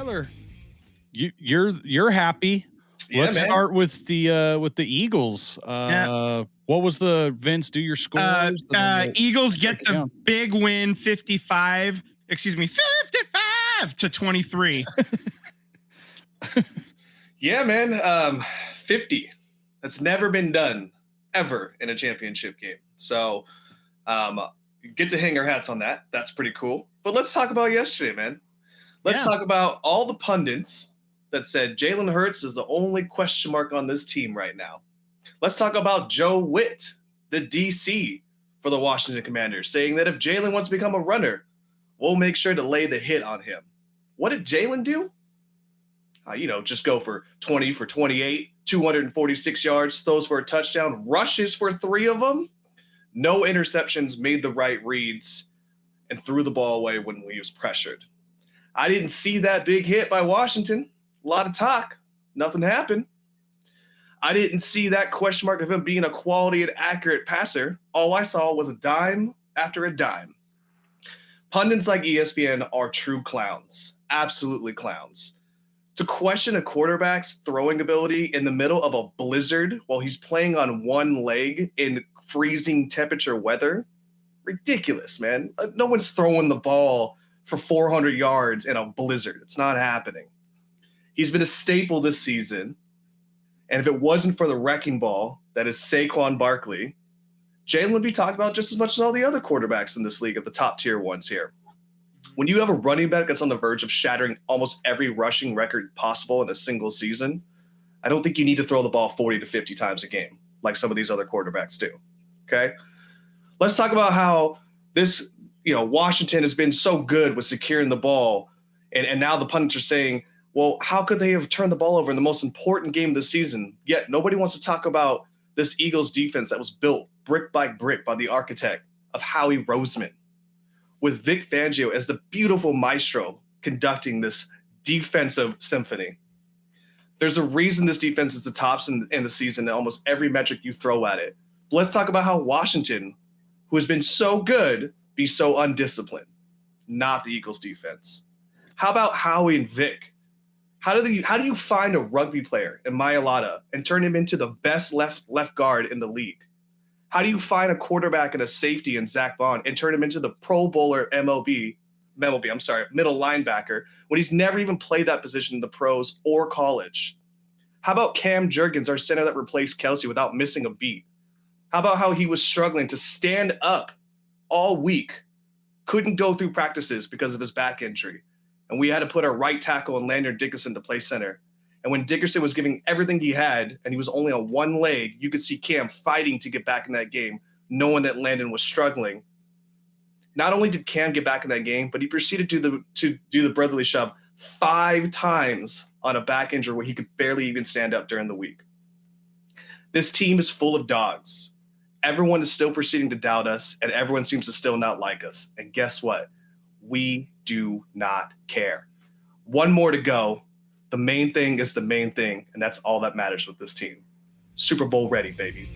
Tyler, you're happy. Yeah, Let's man. start with the Eagles. What was the Vince? Do your scores. Eagles get the big win, 55 to 23. Yeah, man. 50. That's never been done ever in a championship game. So get to hang our hats on that. That's pretty cool. But let's talk about yesterday, man. Let's talk about all the pundits that said Jalen Hurts is the only question mark on this team right now. Let's talk about Joe Witt, the DC for the Washington Commanders, saying that if Jalen wants to become a runner, we'll make sure to lay the hit on him. What did Jalen do? Just go for 20 for 28, 246 yards, throws for a touchdown, rushes for 3 of them, no interceptions, made the right reads, and threw the ball away when he was pressured. I didn't see that big hit by Washington. A lot of talk. Nothing happened. I didn't see that question mark of him being a quality and accurate passer. All I saw was a dime after a dime. Pundits like ESPN are true clowns. Absolutely clowns. To question a quarterback's throwing ability in the middle of a blizzard while he's playing on one leg in freezing temperature weather, ridiculous, man. No one's throwing the ball for 400 yards in a blizzard. It's not happening. He's been a staple this season. And if it wasn't for the wrecking ball that is Saquon Barkley, Jalen would be talked about just as much as all the other quarterbacks in this league at the top tier ones here. When you have a running back that's on the verge of shattering almost every rushing record possible in a single season, I don't think you need to throw the ball 40 to 50 times a game like some of these other quarterbacks do. Okay? Let's talk about how this, Washington has been so good with securing the ball. And now the pundits are saying, well, how could they have turned the ball over in the most important game of the season? Yet nobody wants to talk about this Eagles defense that was built brick by brick by the architect of Howie Roseman, with Vic Fangio as the beautiful maestro conducting this defensive symphony. There's a reason this defense is the tops in the season in almost every metric you throw at it. But let's talk about how Washington, who has been so good, be so undisciplined, not the Eagles defense. How about Howie and Vic? How do you find a rugby player in Mailata and turn him into the best left guard in the league? How do you find a quarterback and a safety in Zach Bond and turn him into the Pro Bowler middle linebacker when he's never even played that position in the pros or college? How about Cam Jurgens, our center that replaced Kelsey without missing a beat? How about how he was struggling to stand up all week, couldn't go through practices because of his back injury, and we had to put our right tackle and Landon Dickerson to play center. And when Dickerson was giving everything he had and he was only on one leg, you could see Cam fighting to get back in that game, knowing that Landon was struggling. Not only did Cam get back in that game, but he proceeded to do the brotherly shove 5 times on a back injury where he could barely even stand up during the week. This team is full of dogs. Everyone is still proceeding to doubt us, and everyone seems to still not like us. And guess what? We do not care. One more to go. The main thing is the main thing, and that's all that matters with this team. Super Bowl ready, baby.